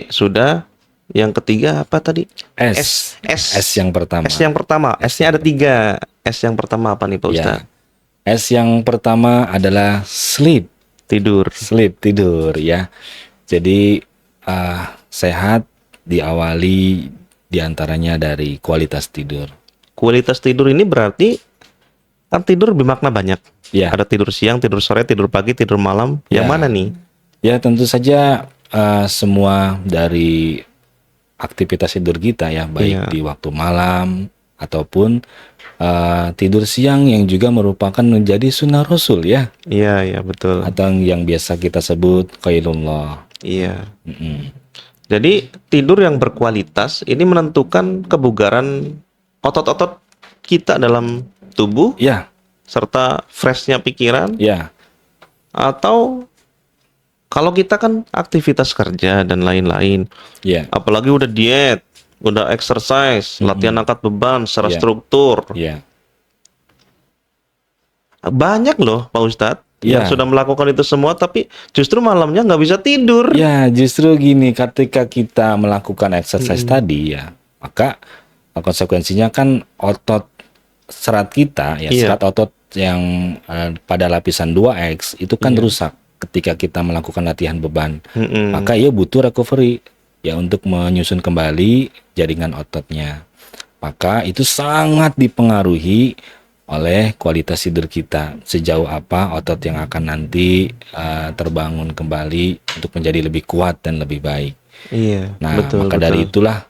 sudah. Yang ketiga apa tadi? S. S yang pertama. S yang pertama. S-nya ada 3. S yang pertama apa nih Pak Ustadz? Ya. S yang pertama adalah sleep. Tidur. Sleep, tidur ya. Jadi sehat diawali diantaranya dari kualitas tidur. Kualitas tidur ini berarti kan tidur bermakna banyak. Ya. Ada tidur siang, tidur sore, tidur pagi, tidur malam. Yang Ya. mana nih? Ya tentu saja semua dari aktivitas tidur kita ya, baik di waktu malam ataupun tidur siang yang juga merupakan menjadi sunnah Rasul ya. Iya, betul. Atau yang biasa kita sebut qailullah. Iya. Jadi tidur yang berkualitas ini menentukan kebugaran otot-otot kita dalam tubuh, Ya, serta freshnya pikiran. ya. Atau kalau kita kan aktivitas kerja dan lain-lain, Ya. apalagi udah diet, udah exercise, latihan angkat beban secara struktur, Ya. banyak loh Pak Ustadz Ya. yang sudah melakukan itu semua, tapi justru malamnya nggak bisa tidur. Ya, justru gini, ketika kita melakukan exercise tadi ya, maka konsekuensinya kan otot serat kita ya, serat otot yang pada lapisan 2X itu kan rusak ketika kita melakukan latihan beban. Maka ia butuh recovery ya untuk menyusun kembali jaringan ototnya. Maka itu sangat dipengaruhi oleh kualitas tidur kita. Sejauh apa otot yang akan nanti terbangun kembali untuk menjadi lebih kuat dan lebih baik. Iya. Nah, maka dari itulah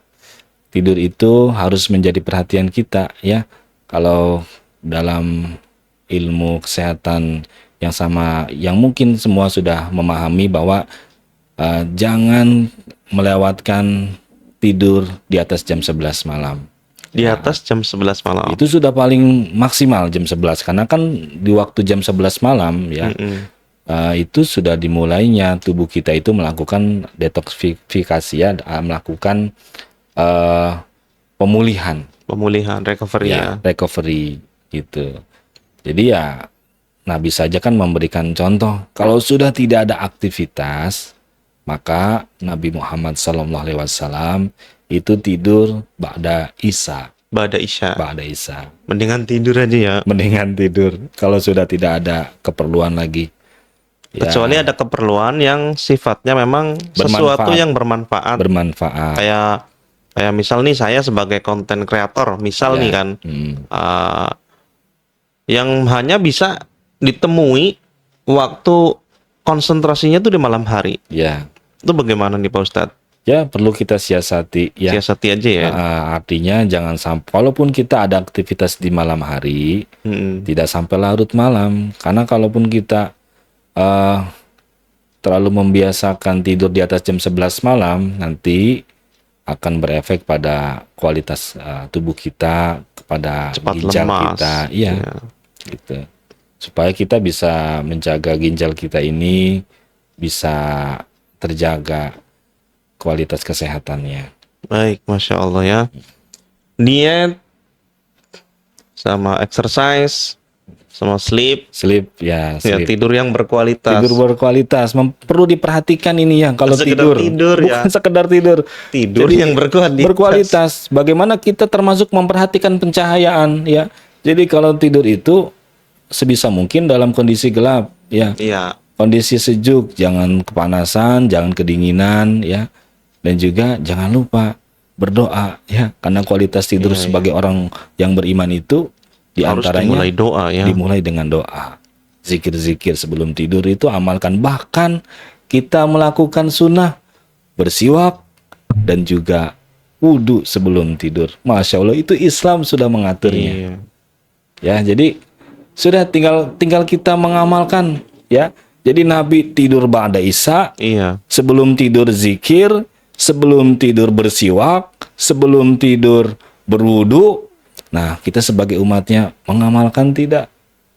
tidur itu harus menjadi perhatian kita ya. Kalau dalam ilmu kesehatan yang sama, yang mungkin semua sudah memahami bahwa jangan melewatkan tidur di atas jam 11 malam. Di atas jam 11 malam. Itu sudah paling maksimal jam 11 karena kan di waktu jam 11 malam ya. Itu sudah dimulainya tubuh kita itu melakukan detoksifikasi ya, melakukan pemulihan, recovery ya. Recovery gitu. Jadi ya Nabi saja kan memberikan contoh, kalau sudah tidak ada aktivitas, maka Nabi Muhammad SAW itu tidur ba'da isya. Ba'da isya. Mendingan tidur aja ya. Mendingan tidur kalau sudah tidak ada keperluan lagi. Kecuali ada keperluan yang sifatnya memang sesuatu yang bermanfaat. Kayak misal nih saya sebagai konten kreator, misal nih kan, yang hanya bisa ditemui waktu konsentrasinya tuh di malam hari. Ya. Itu bagaimana nih Pak Ustadz? Ya perlu kita siasati ya. Siasati aja ya. Artinya jangan sampai, walaupun kita ada aktivitas di malam hari, tidak sampai larut malam. Karena kalaupun kita terlalu membiasakan tidur di atas jam 11 malam, nanti akan berefek pada kualitas tubuh kita, kepada ginjal kita. Iya. Gitu. Supaya kita bisa menjaga ginjal kita ini bisa terjaga kualitas kesehatannya. Baik, Masya Allah ya. Diet sama exercise sama sleep ya, tidur yang berkualitas. Perlu diperhatikan ini ya, kalau tidur bukan sekedar tidur jadi, yang berkualitas. Bagaimana kita termasuk memperhatikan pencahayaan ya. Jadi kalau tidur itu sebisa mungkin dalam kondisi gelap ya. Iya. Kondisi sejuk, jangan kepanasan, jangan kedinginan ya. Dan juga jangan lupa berdoa ya, karena kualitas tidur sebagai orang yang beriman itu di antaranya dimulai dengan doa. Zikir-zikir sebelum tidur itu amalkan. Bahkan kita melakukan sunnah bersiwak dan juga wudhu sebelum tidur. Masya Allah, itu Islam sudah mengaturnya. Ya, jadi sudah tinggal kita mengamalkan ya. Jadi Nabi tidur ba'da isya, sebelum tidur zikir, sebelum tidur bersiwak, sebelum tidur berwudu. Nah, kita sebagai umatnya mengamalkan tidak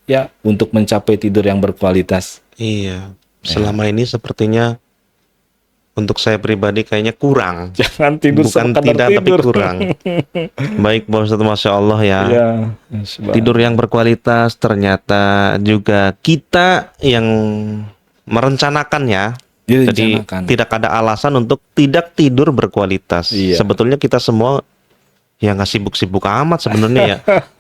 ya untuk mencapai tidur yang berkualitas. Iya. Selama ini sepertinya untuk saya pribadi kayaknya kurang. Jangan tidur bukan tidak tidur. Tapi kurang. Baik, Pak Ustadz, Masya Allah ya. Tidur yang berkualitas ternyata juga kita yang merencanakannya. Jadi tidak ada alasan untuk tidak tidur berkualitas. Sebetulnya kita semua ya nggak sibuk-sibuk amat sebenarnya ya.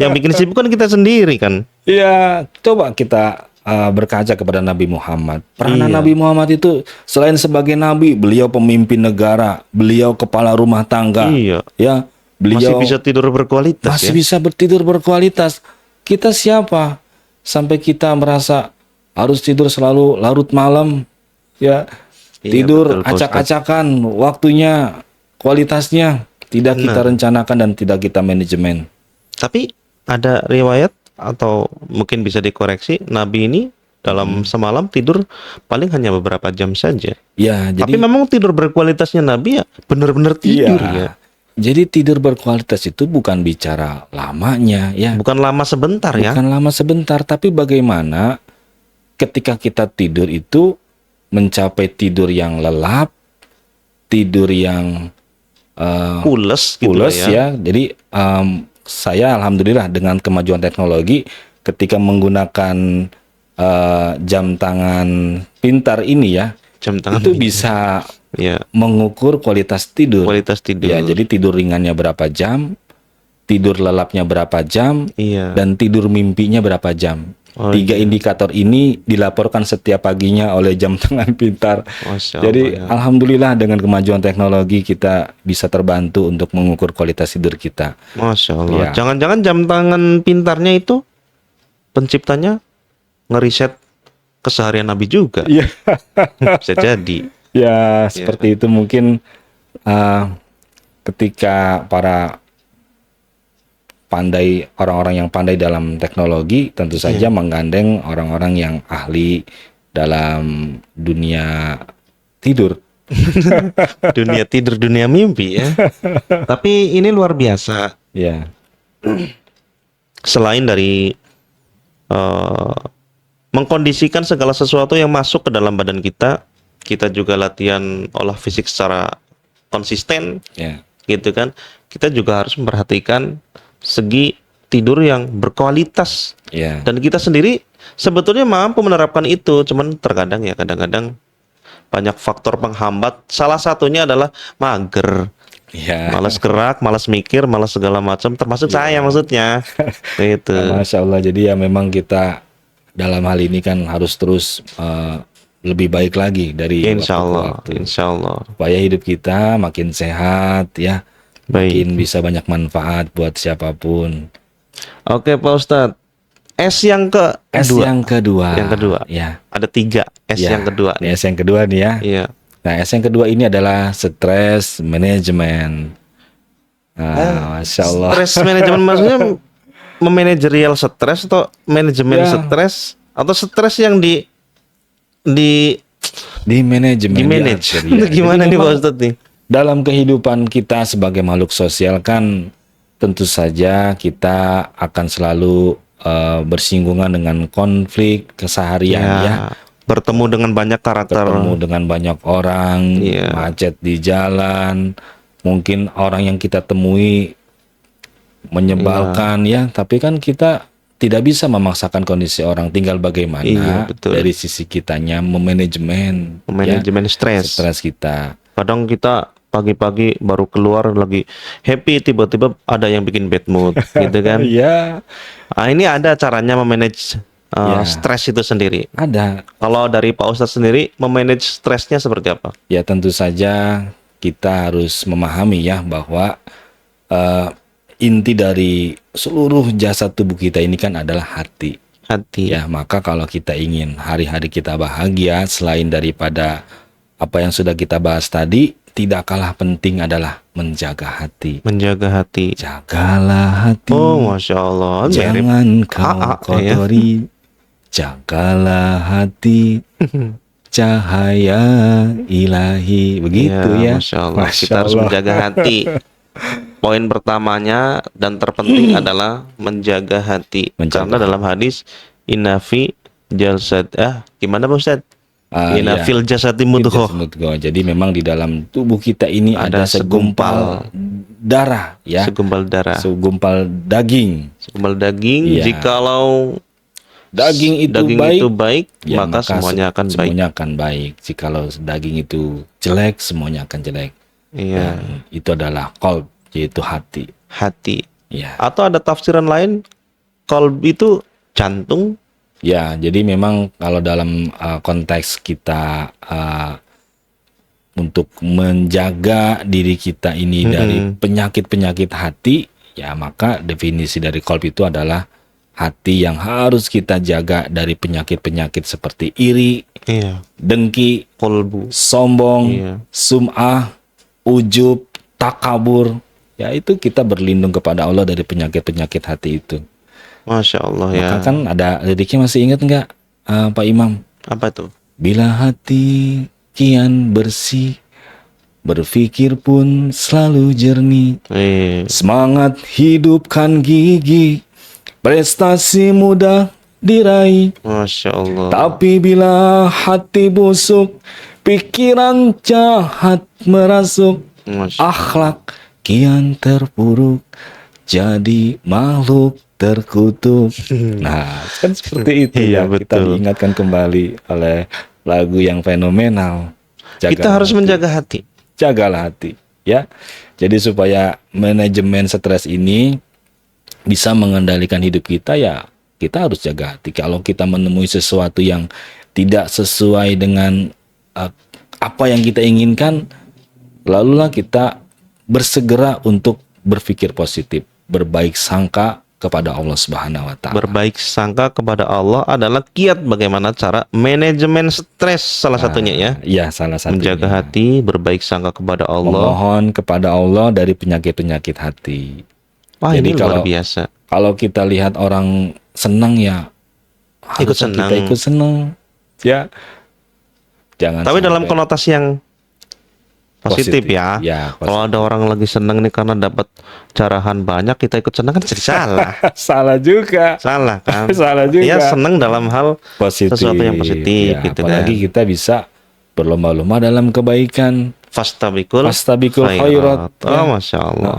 Yang bikin sibuk kan kita sendiri kan. Iya, coba kita berkaca kepada Nabi Muhammad. Peranan Nabi Muhammad itu selain sebagai nabi, beliau pemimpin negara, beliau kepala rumah tangga. Ya, beliau masih bisa tidur berkualitas. Masih bisa bertidur berkualitas. Kita siapa sampai kita merasa harus tidur selalu larut malam? Ya, tidur acak-acakan, waktunya, kualitasnya tidak kita rencanakan dan tidak kita manajemen. Tapi ada riwayat atau mungkin bisa dikoreksi, Nabi ini dalam semalam tidur paling hanya beberapa jam saja. Ya, tapi memang tidur berkualitasnya Nabi ya benar-benar tidur ya. Jadi tidur berkualitas itu bukan bicara lamanya ya. Bukan lama sebentar ya. Bukan lama sebentar, tapi bagaimana ketika kita tidur itu mencapai tidur yang lelap, tidur yang pules gitu ya. Jadi saya alhamdulillah dengan kemajuan teknologi ketika menggunakan jam tangan pintar ini ya, jam tangan itu bisa mengukur kualitas tidur. Ya, jadi tidur ringannya berapa jam, tidur lelapnya berapa jam, dan tidur mimpinya berapa jam. Tiga indikator ini dilaporkan setiap paginya oleh jam tangan pintar. Jadi alhamdulillah dengan kemajuan teknologi kita bisa terbantu untuk mengukur kualitas tidur kita. Masya Allah. Jangan-jangan jam tangan pintarnya itu penciptanya ngeriset keseharian Nabi juga. Bisa jadi. Ya seperti itu mungkin ketika para orang-orang yang pandai dalam teknologi tentu saja menggandeng orang-orang yang ahli dalam dunia tidur. Dunia tidur, dunia mimpi ya. Tapi ini luar biasa. Ya. Selain dari mengkondisikan segala sesuatu yang masuk ke dalam badan kita, kita juga latihan olah fisik secara konsisten, gitu kan. Kita juga harus memperhatikan segi tidur yang berkualitas. Dan kita sendiri sebetulnya mampu menerapkan itu, cuman terkadang ya kadang-kadang banyak faktor penghambat. Salah satunya adalah mager, malas gerak, malas mikir, malas segala macam, termasuk saya maksudnya. Gitu. Masya Allah. Jadi ya memang kita dalam hal ini kan harus terus lebih baik lagi dari Insya Allah. Supaya hidup kita makin sehat ya. Makin bisa banyak manfaat buat siapapun. Oke Pak Ustadz, S yang kedua. Ya. Ada 3 S yang kedua. S yang kedua nih ya. Iya. Nah S yang kedua ini adalah stress management. Masya Allah. Stress management maksudnya memanajerial stres atau manajemen stres atau stres yang di manajemen. Gimana nih Pak Ustadz nih? Dalam kehidupan kita sebagai makhluk sosial kan tentu saja kita akan selalu bersinggungan dengan konflik keseharian ya. Bertemu dengan banyak karakter. Bertemu dengan banyak orang, macet di jalan, mungkin orang yang kita temui menyebalkan ya, tapi kan kita tidak bisa memaksakan kondisi orang, tinggal bagaimana dari sisi kitanya memanajemen stres kita. Kadang kita pagi-pagi baru keluar lagi happy, tiba-tiba ada yang bikin bad mood, gitu kan? Ini ada caranya memanage stres itu sendiri. Ada. Kalau dari Pak Ustadz sendiri, memanage stresnya seperti apa? Ya tentu saja kita harus memahami ya bahwa inti dari seluruh jasad tubuh kita ini kan adalah hati. Ya, maka kalau kita ingin hari-hari kita bahagia, selain daripada apa yang sudah kita bahas tadi, tidak kalah penting adalah menjaga hati. Jagalah hati. Oh, Masya Allah. Jangan kau kotori. Jagalah hati. Cahaya ilahi. Begitu ya. Masya Allah. Kita harus menjaga hati. Poin pertamanya dan terpenting adalah menjaga hati. Karena dalam hadis Innafi jalsad. Gimana Pak Ustadz? Fil jasati mudghah. Jadi memang di dalam tubuh kita ini ada segumpal darah ya. Segumpal darah. Segumpal daging. Jikalau daging itu baik, ya, maka semuanya akan baik. Semuanya akan baik. Jikalau daging itu jelek, semuanya akan jelek. Iya. Dan itu adalah qalb, yaitu hati. Hati. Ya. Atau ada tafsiran lain, qalb itu jantung. Ya, jadi memang kalau dalam konteks kita untuk menjaga diri kita ini dari penyakit-penyakit hati, ya maka definisi dari qalb itu adalah hati yang harus kita jaga dari penyakit-penyakit seperti iri, dengki, qalbu, sombong, sum'ah, ujub, takabur. Ya itu kita berlindung kepada Allah dari penyakit-penyakit hati itu. Masya Allah ya. Maka kan ada liriknya, masih ingat nggak Pak Imam? Apa itu? Bila hati kian bersih, berpikir pun selalu jernih. Semangat hidupkan gigi, prestasi mudah diraih. Masya Allah. Tapi bila hati busuk, pikiran jahat merasuk, akhlak kian terpuruk, jadi makhluk terkutuk. Nah, kan seperti itu ya. Kita diingatkan kembali oleh lagu yang fenomenal. Kita harus menjaga hati. Jagalah hati, ya. Jadi supaya manajemen stres ini bisa mengendalikan hidup kita, ya kita harus jaga hati. Kalau kita menemui sesuatu yang tidak sesuai dengan apa yang kita inginkan, lalulah kita bersegera untuk berpikir positif, berbaik sangka kepada Allah Subhanahu wa taala. Berbaik sangka kepada Allah adalah kiat bagaimana cara manajemen stres salah satunya ya. Iya, salah satunya. Menjaga hati, berbaik sangka kepada Allah. Memohon kepada Allah dari penyakit-penyakit hati. Wah, jadi ini luar biasa. Kalau kita lihat orang senang, ya ikut senang. Kita ikut senang. Ya. Jangan. Tapi dalam konotasi yang positif ya. Kalau ada orang lagi senang nih karena dapat carahan banyak, kita ikut senang kan jadi salah. Salah juga. Salah kan? Salah juga. Ya, senang dalam hal positif. Sesuatu yang positif ya, gitu apalagi kan. kita bisa berlomba-lomba dalam kebaikan. Fastabikul khairat. Oh, Masya Allah.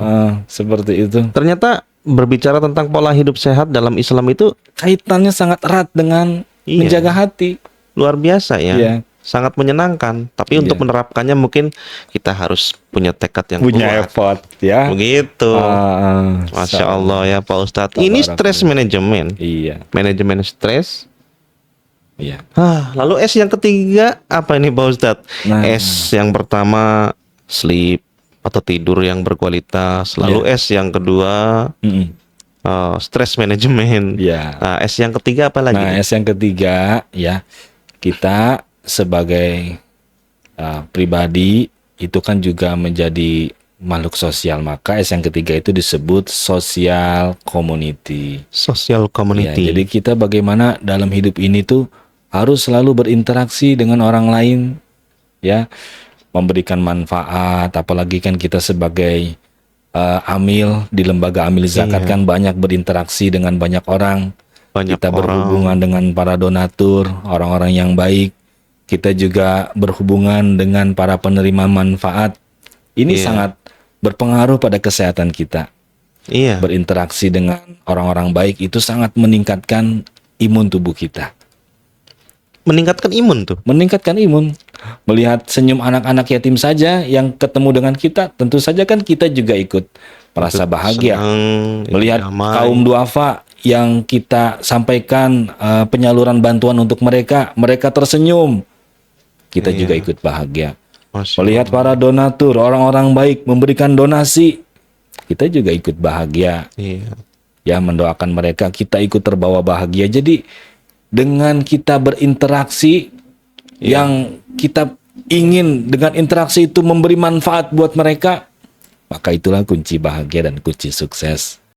Seperti itu. Ternyata berbicara tentang pola hidup sehat dalam Islam itu kaitannya sangat erat dengan menjaga hati. Luar biasa ya. Iya. Sangat menyenangkan, tapi untuk menerapkannya mungkin kita harus punya tekad yang punya kuat. Effort ya. Begitu. Masya Allah ya Pak Ustadz. Ini stres manajemen. Iya. Manajemen stres. Iya. Lalu S yang ketiga apa ini Pak Ustadz? S yang pertama sleep atau tidur yang berkualitas. Lalu S yang kedua stress management. Nah, S yang ketiga apa lagi? Nah, S yang ketiga ya, kita sebagai pribadi itu kan juga menjadi makhluk sosial, maka S yang ketiga itu disebut social community. Social community. Ya, jadi kita bagaimana dalam hidup ini tuh harus selalu berinteraksi dengan orang lain, ya, memberikan manfaat. Apalagi kan kita sebagai amil di lembaga amil zakat kan banyak berinteraksi dengan banyak orang. Kita berhubungan dengan para donatur, orang-orang yang baik. Kita juga berhubungan dengan para penerima manfaat. Ini sangat berpengaruh pada kesehatan kita. Berinteraksi dengan orang-orang baik itu sangat meningkatkan imun tubuh kita. Meningkatkan imun tuh? Meningkatkan imun. Melihat senyum anak-anak yatim saja yang ketemu dengan kita, tentu saja kan kita juga ikut merasa bahagia. Melihat kaum duafa yang kita sampaikan penyaluran bantuan untuk mereka, mereka tersenyum. Kita juga ikut bahagia. Melihat para donatur, orang-orang baik memberikan donasi, kita juga ikut bahagia. Ya, mendoakan mereka, kita ikut terbawa bahagia. Jadi dengan kita berinteraksi yang kita ingin dengan interaksi itu memberi manfaat buat mereka, maka itulah kunci bahagia dan kunci sukses.